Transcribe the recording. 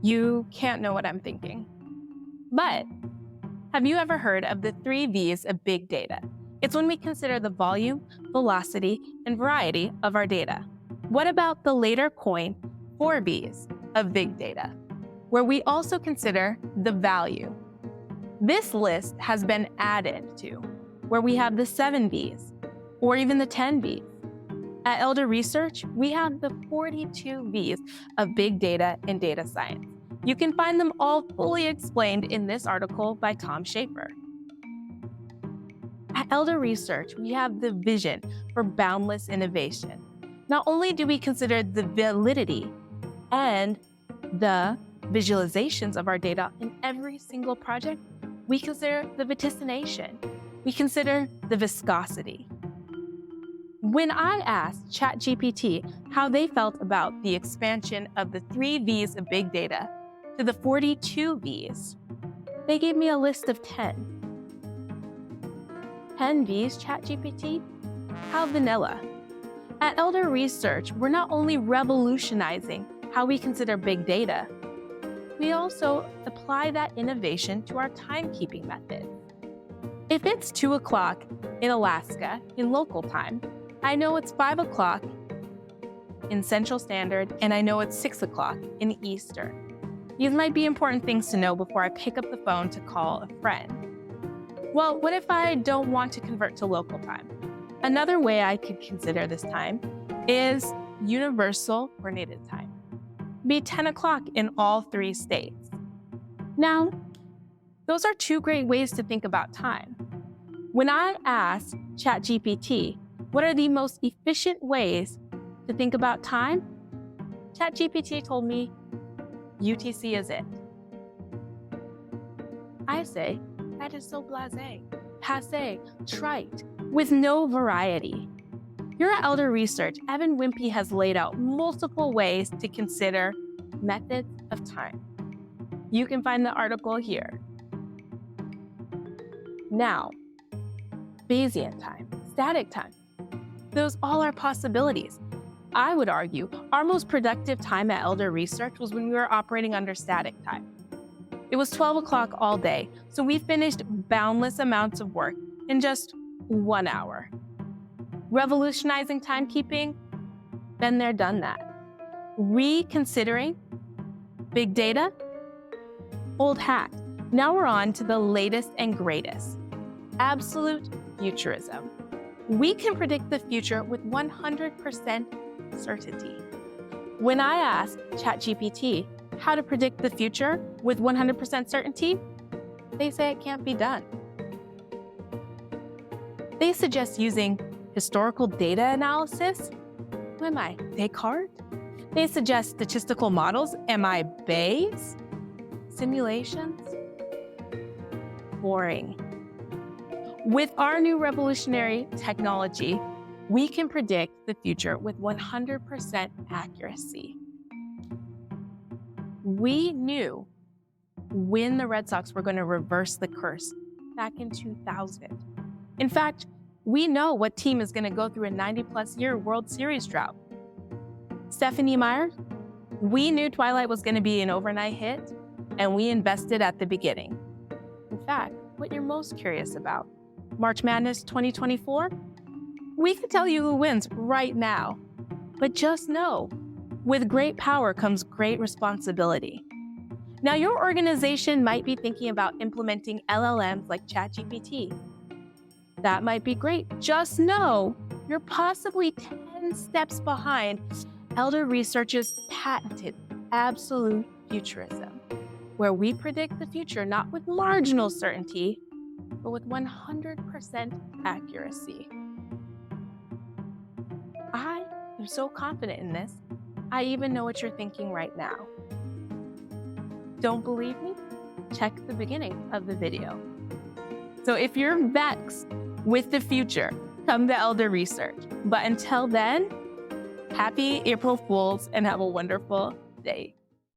You can't know what I'm thinking. But have you ever heard of the 3 V's of big data? It's when we consider the volume, velocity, and variety of our data. What about the later coined 4 V's of big data, where we also consider the value? This list has been added to, where we have the 7 V's or even the 10 V's. At Elder Research, we have the 42 V's of big data and data science. You can find them all fully explained in this article by Tom Schaefer. At Elder Research, we have the vision for boundless innovation. Not only do we consider the validity and the visualizations of our data in every single project, we consider the vaticination. We consider the viscosity. When I asked ChatGPT how they felt about the expansion of the 3 V's of big data to the 42 V's, they gave me a list of 10. 10 V's, ChatGPT? How vanilla. At Elder Research, we're not only revolutionizing how we consider big data, we also apply that innovation to our timekeeping method. If it's 2 o'clock in Alaska in local time, I know it's 5 o'clock in Central Standard, and I know it's 6 o'clock in Eastern. These might be important things to know before I pick up the phone to call a friend. Well, what if I don't want to convert to local time? Another way I could consider this time is universal coordinated time. Be 10 o'clock in all 3 states. Now, those are 2 great ways to think about time. When I asked ChatGPT, what are the most efficient ways to think about time? ChatGPT told me UTC is it. I say, that is so blasé, passé, trite, with no variety. Here at Elder Research, Evan Wimpy has laid out multiple ways to consider methods of time. You can find the article here. Now, Bayesian time, static time, those all are possibilities. I would argue our most productive time at Elder Research was when we were operating under static time. It was 12 o'clock all day, so we finished boundless amounts of work in just 1 hour. Revolutionizing timekeeping? Been there, done that. Reconsidering big data? Old hat. Now we're on to the latest and greatest. Absolute futurism. We can predict the future with 100% certainty. When I ask ChatGPT how to predict the future with 100% certainty, they say it can't be done. They suggest using historical data analysis. Who am I, Descartes? They suggest statistical models. Am I Bayes? Simulations? Boring. With our new revolutionary technology, we can predict the future with 100% accuracy. We knew when the Red Sox were going to reverse the curse back in 2000. In fact, we know what team is going to go through a 90-plus year World Series drought. Stephanie Meyer, we knew Twilight was going to be an overnight hit, and we invested at the beginning. In fact, what you're most curious about, March Madness 2024? We can tell you who wins right now. But just know, with great power comes great responsibility. Now, your organization might be thinking about implementing LLMs like ChatGPT. That might be great. Just know you're possibly 10 steps behind Elder Research's patented absolute futurism, where we predict the future not with marginal certainty, but with 100% accuracy. I am so confident in this, I even know what you're thinking right now. Don't believe me? Check the beginning of the video. So if you're vexed with the future, come to Elder Research. But until then, happy April Fools and have a wonderful day.